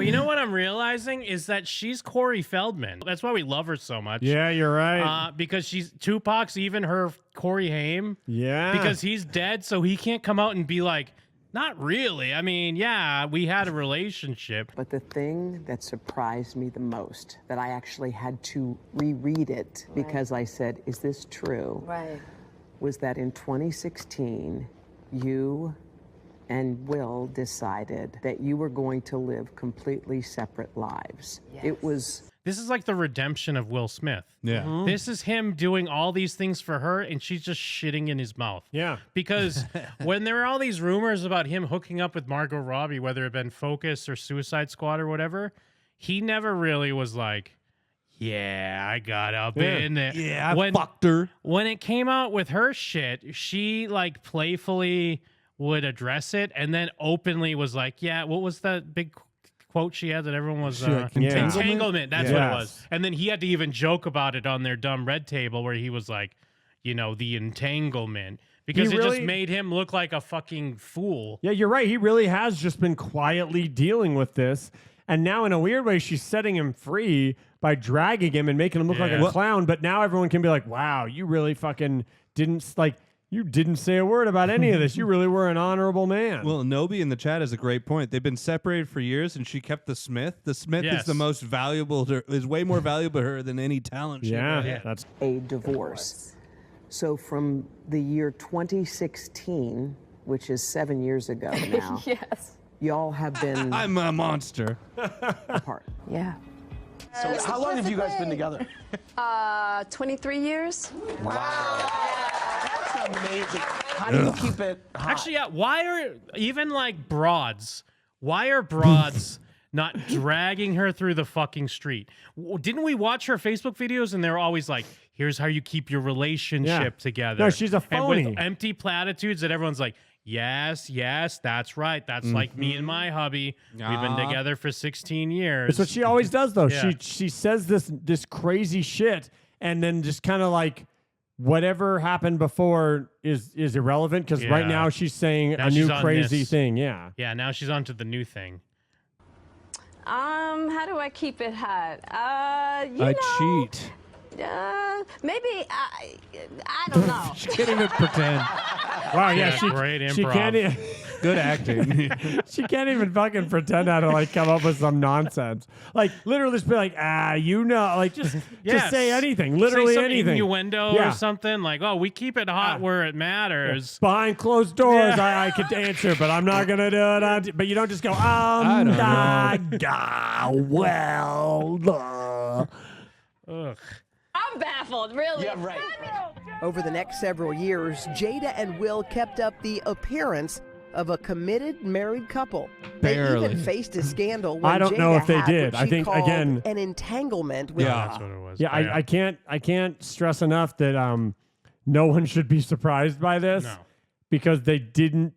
you know what I'm realizing is that she's Corey Feldman. That's why we love her so much. Yeah, you're right. Because she's Tupac's even her Corey Haim. Yeah. Because he's dead, so he can't come out and be like, not really. I mean, yeah, we had a relationship. But the thing that surprised me the most, that I actually had to reread it because I said, is this true? Right. Was that in 2016, you and Will decided that you were going to live completely separate lives. Yes. It was... This is like the redemption of Will Smith. Yeah. Mm-hmm. This is him doing all these things for her, and she's just shitting in his mouth. Yeah. Because when there were all these rumors about him hooking up with Margot Robbie, whether it been Focus or Suicide Squad or whatever, he never really was like, yeah, I got up in it. Yeah, I fucked her. When it came out with her shit, she like playfully would address it and then openly was like, yeah, what was that big quote she had that everyone was entanglement? That's what it was. And then he had to even joke about it on their dumb red table where he was like, you know, the entanglement, because it just made him look like a fucking fool. Yeah, you're right. He really has just been quietly dealing with this. And now in a weird way, she's setting him free by dragging him and making him look like a clown. But now everyone can be like, wow, you really fucking didn't you didn't say a word about any of this. You really were an honorable man. Well, Nobi in the chat has a great point. They've been separated for years, and she kept the Smith. The Smith is the most valuable to her, is way more valuable to her than any talent. That's a divorce. So from the year 2016, which is 7 years ago now, Yes. y'all have been I'm a monster. apart. Yeah. So how long have you guys been together? 23 years. That's amazing. How do you keep it hot? Actually, yeah, why are even like broads, why are broads not dragging her through the fucking street? Didn't we watch her Facebook videos and they're always like, here's how you keep your relationship together. No, she's a phony. And with empty platitudes that everyone's like, yes, that's right. That's like me and my hubby. We've been together for 16 years. That's what she always does, though. Yeah. She says this crazy shit, and then just kind of whatever happened before is irrelevant, because right now she's saying Now a she's new on crazy this. thing. Yeah. Yeah, now she's on to the new thing. How do I keep it hot? Cheat. Maybe I don't know. She can't even pretend. Wow. Yeah. Great improv. She can't. Good acting. She can't even fucking pretend how to come up with some nonsense. Literally just be like, just say anything. Literally say some anything. innuendo or something like, oh, we keep it hot where it matters. Behind closed doors, I could answer, but I'm not gonna do it. But you don't just go, I don't well. Ugh. I'm baffled, really. Yeah, right. Over the next several years, Jada and Will kept up the appearance of a committed married couple. Barely. They even faced a scandal when I don't Jada know if they had did. what I she think, called again- an entanglement with That's what it was. Yeah, I can't stress enough that no one should be surprised by this, No. because they didn't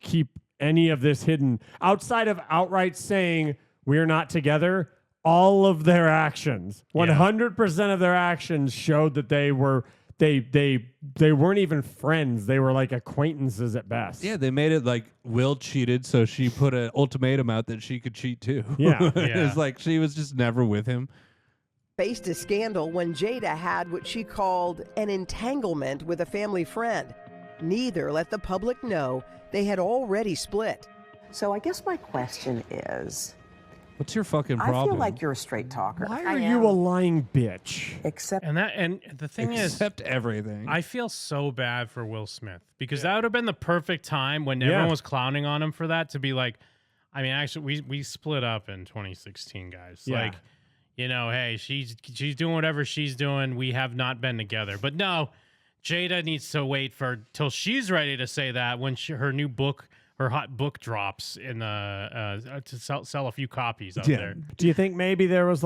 keep any of this hidden outside of outright saying we're not together. All of their actions, 100% of their actions, showed that they were they weren't even friends. They were like acquaintances at best. Yeah, they made it like Will cheated, so she put an ultimatum out that she could cheat too. Yeah. It's like she was just never with him. faced a scandal when Jada had what she called an entanglement with a family friend. Neither let the public know they had already split. So I guess my question is, What's your fucking problem? I feel like you're a straight talker. Why are you a lying bitch? Except And the thing is, Except everything. I feel so bad for Will Smith, because that would have been the perfect time when everyone was clowning on him for that to be like, I mean, actually, we split up in 2016, guys. Yeah. Like, you know, hey, she's doing whatever she's doing. We have not been together. But no, Jada needs to wait till she's ready to say that when her new book, her hot book drops in to sell a few copies out there. Do you think maybe there was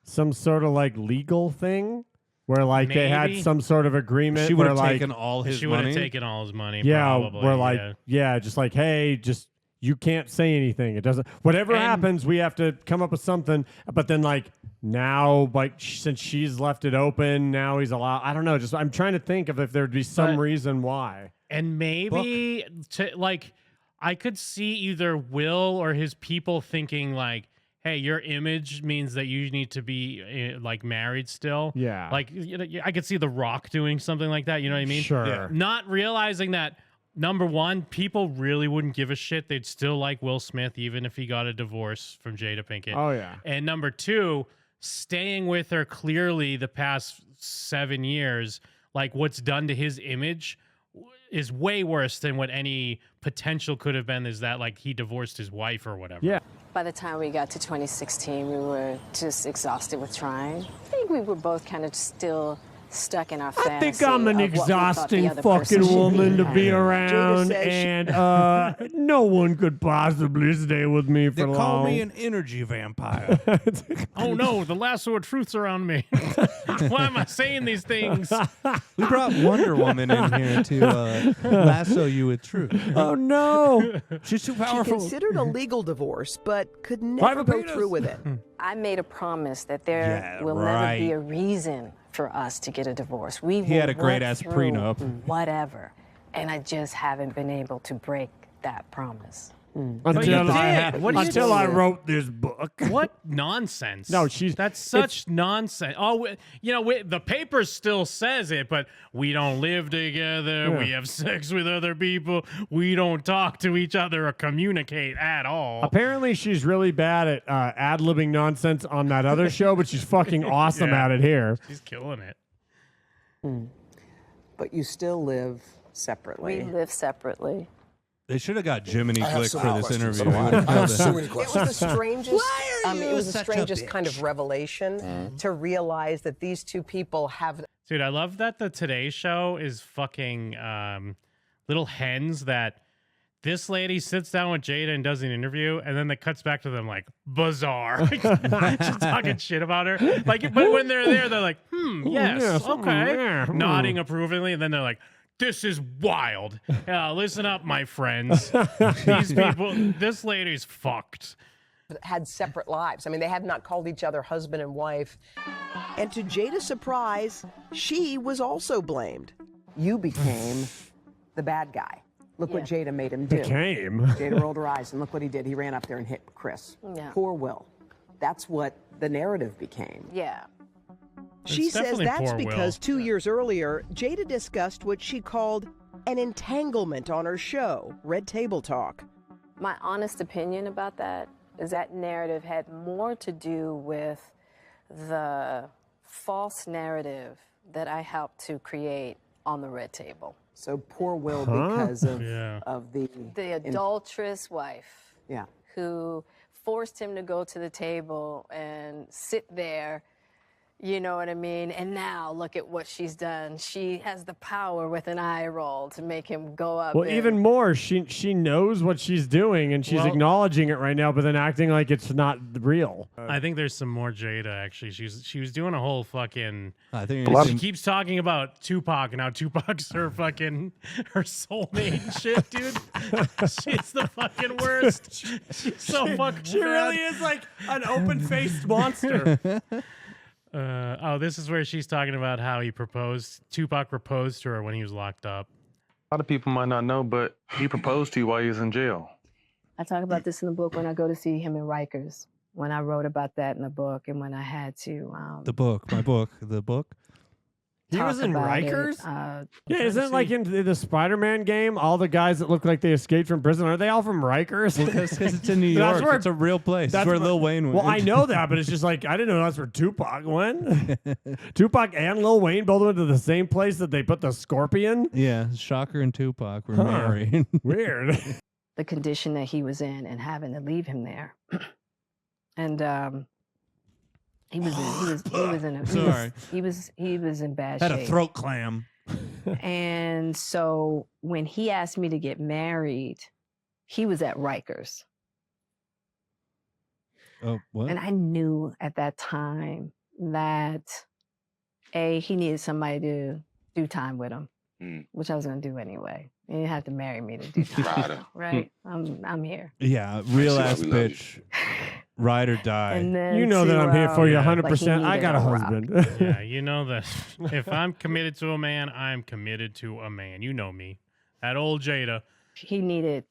some sort of legal thing where they had some sort of agreement? She would where, have taken all his She money. would have taken all his money. Yeah, probably, we're just hey, just you can't say anything. It doesn't. Whatever happens, we have to come up with something. But then now, since she's left it open, now he's allowed. I don't know. I'm trying to think of if there'd be some reason why. And maybe I could see either Will or his people thinking like, hey, your image means that you need to be like married still. Yeah. Like, you know, I could see The Rock doing something like that. You know what I mean? Sure. Yeah. Not realizing that, number one, people really wouldn't give a shit. They'd still like Will Smith, even if he got a divorce from Jada Pinkett. Oh, yeah. And number two, staying with her clearly the past 7 years, like what's done to his image is way worse than what any potential could have been, is that like he divorced his wife or whatever. Yeah. By the time we got to 2016, we were just exhausted with trying. I think we were both kind of still stuck in our fantasy. I think I'm an of what we thought the exhausting other person fucking should woman to be. be around, says she- and no one could possibly stay with me They for long. call me an energy vampire. Oh no, the lasso of truth's around me. Why am I saying these things? We brought Wonder Woman in here to lasso you with truth. Oh no! She's too She powerful. considered a legal divorce, but could I have never a go penis. through with it. I made a promise that there Yeah, will right. never be a reason for us to get a divorce. He had a great-ass prenup. Whatever. And I just haven't been able to break that promise. Until you I did. had, What did you until I do? wrote this book. What nonsense. No, that's such nonsense. Oh, the paper still says it, but we don't live together. Yeah. We have sex with other people. We don't talk to each other or communicate at all. Apparently, she's really bad at ad-libbing nonsense on that other show, but she's fucking awesome Yeah. at it here. She's killing it. But you still live We separately. live separately. They should have got Jiminy I have Glick so for many this questions. interview. So We would've I have killed so it. many It was questions. the strangest. It was the such a strangest kind of bitch? revelation to realize that these two people have. Dude, I love that the Today Show is fucking little hens that this lady sits down with Jada and does an interview, and then it cuts back to them like bizarre. Just talking shit about her. Like, but when they're there, they're like, yes, yes, okay. yeah, Nodding approvingly, and then they're like, this is wild. Listen up, my friends. These people, this lady's fucked. had separate lives. I mean, they had not called each other husband and wife. And to Jada's surprise, she was also blamed. You became the bad guy. Look what Jada made him do. Became. Jada rolled her eyes, and look what he did. He ran up there and hit Chris. Yeah. Poor Will. That's what the narrative became. Yeah. She It's says definitely that's poor Will. because 2 years earlier, Jada discussed what she called an entanglement on her show, Red Table Talk. My honest opinion about that is that narrative had more to do with the false narrative that I helped to create on the Red Table. So poor Will because of, Yeah. of the... The adulterous wife Yeah. who forced him to go to the table and sit there, you know what I mean? And now look at what she's done. She has the power with an eye roll to make him go up. Well, and- even more, she knows what she's doing, and she's Well- acknowledging it right now, but then acting like it's not real. I think there's some more Jada actually. She was doing a whole fucking. I think She keeps talking about Tupac and how Tupac's her fucking her soulmate and shit, dude. She's the fucking worst. She's so fucking. She really is like an open-faced monster. This is where she's talking about how Tupac proposed to her when he was locked up. A lot of people might not know, but he proposed to you while he was in jail. I talk about this in the book when I go to see him in Rikers, when I wrote about that in the book, and when I had to the book, my book, the book. He talk was in about it, Rikers? uh, Yeah, isn't it like in the Spider-Man game, all the guys that look like they escaped from prison, are they all from Rikers? Because it's in New That's York. where- It's a real place. That's that's where where- Lil Wayne went. Well, I know that, but it's just like, I didn't know that's where Tupac went. Tupac and Lil Wayne both went to the same place that they put the scorpion? Yeah, Shocker and Tupac were Huh. married. Weird. the condition that he was in and having to leave him there. And he was in bad Had shape. a throat clam. And so when he asked me to get married, he was at Rikers. Oh, what? And I knew at that time that he needed somebody to do time with him, which I was going to do anyway. He didn't have to marry me to do time, right? I'm here. Yeah, real ass bitch. Ride or die. And then You know that I'm here for you but he 100%. I needed got a rock. husband. Yeah, you know that if I'm committed to a man, I'm committed to a man. You know me. That old Jada. He needed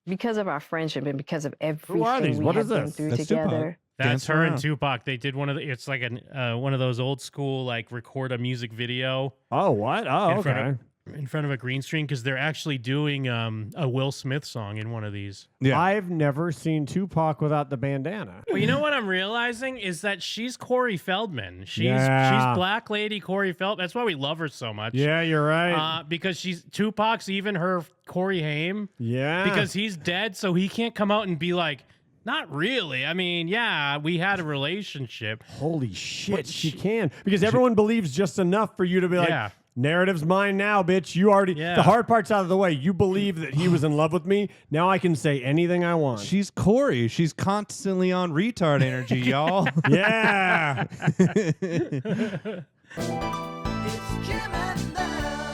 because of our friendship and because of Who are everything these? we What have is been this? through That's together. Tupac. That's Dance her and around. Tupac. They did one of the. It's like one of those old school like record a music video Oh, what? Oh, in front okay. in front of a green screen because they're actually doing a Will Smith song in one of these. Yeah. I've never seen Tupac without the bandana. Well, you know what I'm realizing is that she's Corey Feldman. She's Yeah. Black Lady Corey Feldman. That's why we love her so much. Yeah, you're right. Because she's Tupac's even her Corey Haim. Yeah. Because he's dead, so he can't come out and be like, not really. I mean, yeah, we had a relationship. Holy shit, she can. Because everyone believes just enough for you to be like, Yeah. narrative's mine now, bitch. You already, Yeah. the hard part's out of the way. You believe that he was in love with me. Now I can say anything I want. She's Corey. She's constantly on retard energy, y'all. Yeah. It's Jim and Nell.